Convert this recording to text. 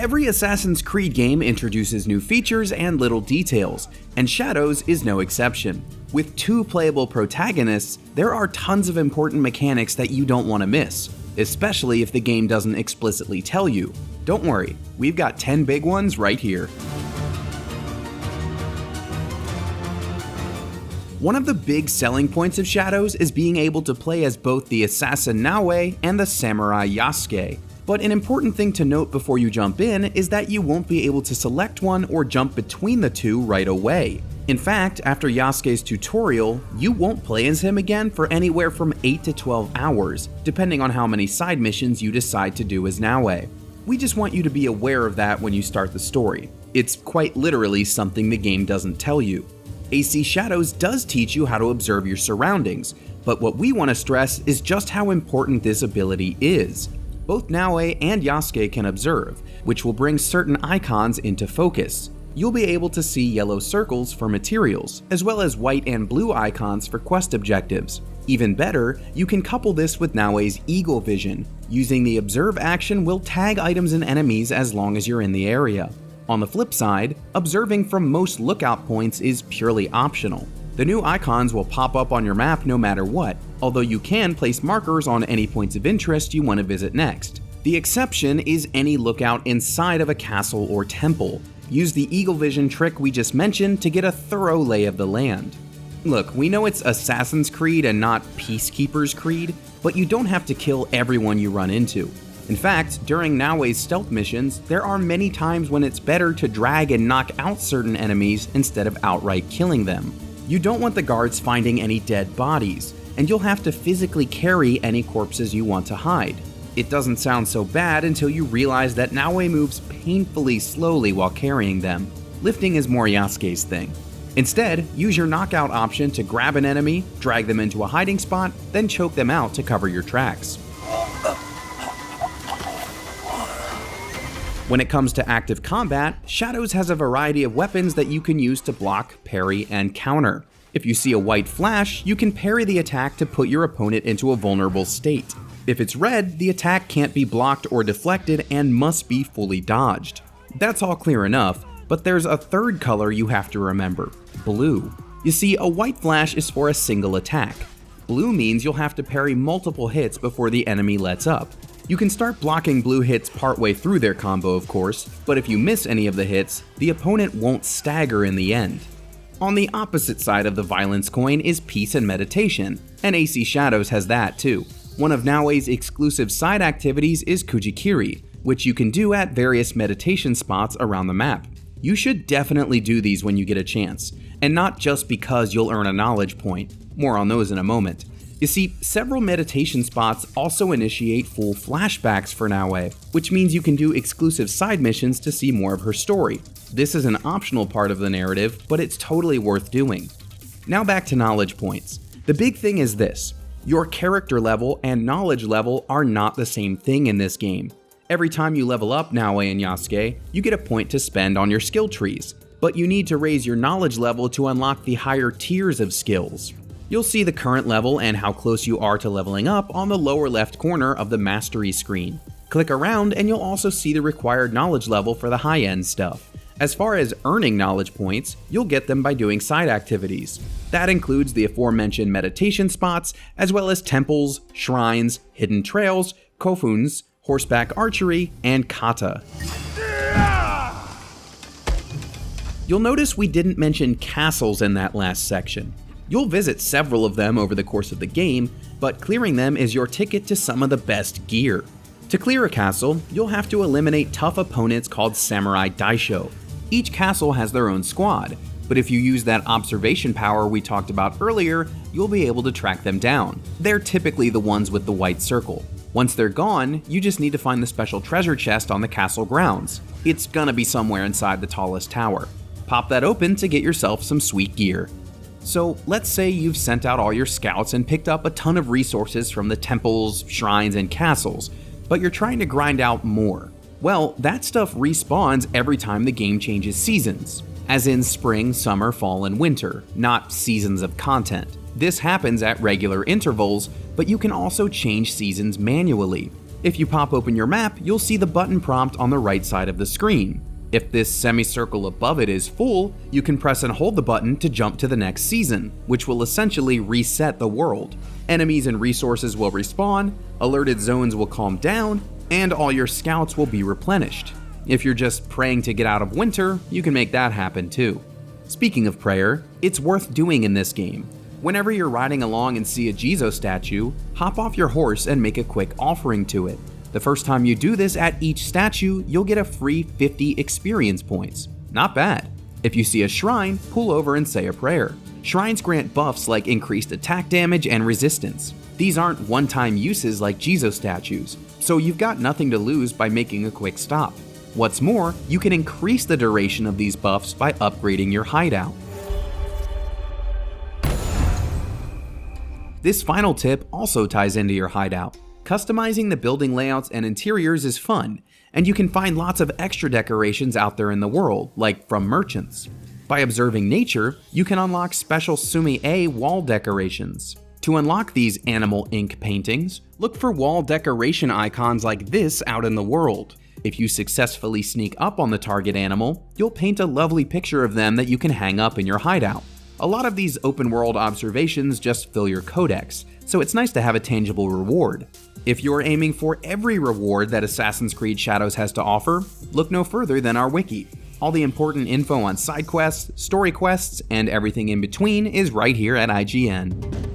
Every Assassin's Creed game introduces new features and little details, and Shadows is no exception. With 2 playable protagonists, there are tons of important mechanics that you don't want to miss, especially if the game doesn't explicitly tell you. Don't worry, we've got 10 big ones right here. One of the big selling points of Shadows is being able to play as both the assassin Naoe and the samurai Yasuke. But an important thing to note before you jump in is that you won't be able to select one or jump between the two right away. In fact, after Yasuke's tutorial, you won't play as him again for anywhere from 8 to 12 hours, depending on how many side missions you decide to do as Naoe. We just want you to be aware of that when you start the story. It's quite literally something the game doesn't tell you. AC Shadows does teach you how to observe your surroundings, but what we want to stress is just how important this ability is. Both Naoe and Yasuke can observe, which will bring certain icons into focus. You'll be able to see yellow circles for materials, as well as white and blue icons for quest objectives. Even better, you can couple this with Naoe's eagle vision. Using the observe action will tag items and enemies as long as you're in the area. On the flip side, observing from most lookout points is purely optional. The new icons will pop up on your map no matter what, although you can place markers on any points of interest you want to visit next. The exception is any lookout inside of a castle or temple. Use the eagle vision trick we just mentioned to get a thorough lay of the land. Look, we know it's Assassin's Creed and not Peacekeeper's Creed, but you don't have to kill everyone you run into. In fact, during Naoe's stealth missions, there are many times when it's better to drag and knock out certain enemies instead of outright killing them. You don't want the guards finding any dead bodies, and you'll have to physically carry any corpses you want to hide. It doesn't sound so bad until you realize that Naoe moves painfully slowly while carrying them. Lifting is more Yasuke's thing. Instead, use your knockout option to grab an enemy, drag them into a hiding spot, then choke them out to cover your tracks. When it comes to active combat, Shadows has a variety of weapons that you can use to block, parry, and counter. If you see a white flash, you can parry the attack to put your opponent into a vulnerable state. If it's red, the attack can't be blocked or deflected and must be fully dodged. That's all clear enough, but there's a third color you have to remember: blue. You see, a white flash is for a single attack. Blue means you'll have to parry multiple hits before the enemy lets up. You can start blocking blue hits partway through their combo, of course, but if you miss any of the hits, the opponent won't stagger in the end. On the opposite side of the violence coin is peace and meditation, and AC Shadows has that too. One of Naoe's exclusive side activities is Kujikiri, which you can do at various meditation spots around the map. You should definitely do these when you get a chance, and not just because you'll earn a knowledge point. More on those in a moment. You see, several meditation spots also initiate full flashbacks for Naoe, which means you can do exclusive side missions to see more of her story. This is an optional part of the narrative, but it's totally worth doing. Now back to knowledge points. The big thing is this: your character level and knowledge level are not the same thing in this game. Every time you level up Naoe and Yasuke, you get a point to spend on your skill trees, but you need to raise your knowledge level to unlock the higher tiers of skills. You'll see the current level and how close you are to leveling up on the lower left corner of the mastery screen. Click around and you'll also see the required knowledge level for the high-end stuff. As far as earning knowledge points, you'll get them by doing side activities. That includes the aforementioned meditation spots, as well as temples, shrines, hidden trails, kofuns, horseback archery, and kata. You'll notice we didn't mention castles in that last section. You'll visit several of them over the course of the game, but clearing them is your ticket to some of the best gear. To clear a castle, you'll have to eliminate tough opponents called Samurai Daisho. Each castle has their own squad, but if you use that observation power we talked about earlier, you'll be able to track them down. They're typically the ones with the white circle. Once they're gone, you just need to find the special treasure chest on the castle grounds. It's gonna be somewhere inside the tallest tower. Pop that open to get yourself some sweet gear. So let's say you've sent out all your scouts and picked up a ton of resources from the temples, shrines, and castles, but you're trying to grind out more. Well, that stuff respawns every time the game changes seasons, as in spring, summer, fall, and winter, not seasons of content. This happens at regular intervals, but you can also change seasons manually. If you pop open your map, you'll see the button prompt on the right side of the screen. If this semicircle above it is full, you can press and hold the button to jump to the next season, which will essentially reset the world. Enemies and resources will respawn, alerted zones will calm down, and all your scouts will be replenished. If you're just praying to get out of winter, you can make that happen too. Speaking of prayer, it's worth doing in this game. Whenever you're riding along and see a Jizo statue, hop off your horse and make a quick offering to it. The first time you do this at each statue, you'll get a free 50 experience points. Not bad. If you see a shrine, pull over and say a prayer. Shrines grant buffs like increased attack damage and resistance. These aren't one-time uses like Jizo statues, so you've got nothing to lose by making a quick stop. What's more, you can increase the duration of these buffs by upgrading your hideout. This final tip also ties into your hideout. Customizing the building layouts and interiors is fun, and you can find lots of extra decorations out there in the world, like from merchants. By observing nature, you can unlock special sumi-e wall decorations. To unlock these animal ink paintings, look for wall decoration icons like this out in the world. If you successfully sneak up on the target animal, you'll paint a lovely picture of them that you can hang up in your hideout. A lot of these open world observations just fill your codex, so it's nice to have a tangible reward. If you're aiming for every reward that Assassin's Creed Shadows has to offer, look no further than our wiki. All the important info on side quests, story quests, and everything in between is right here at IGN.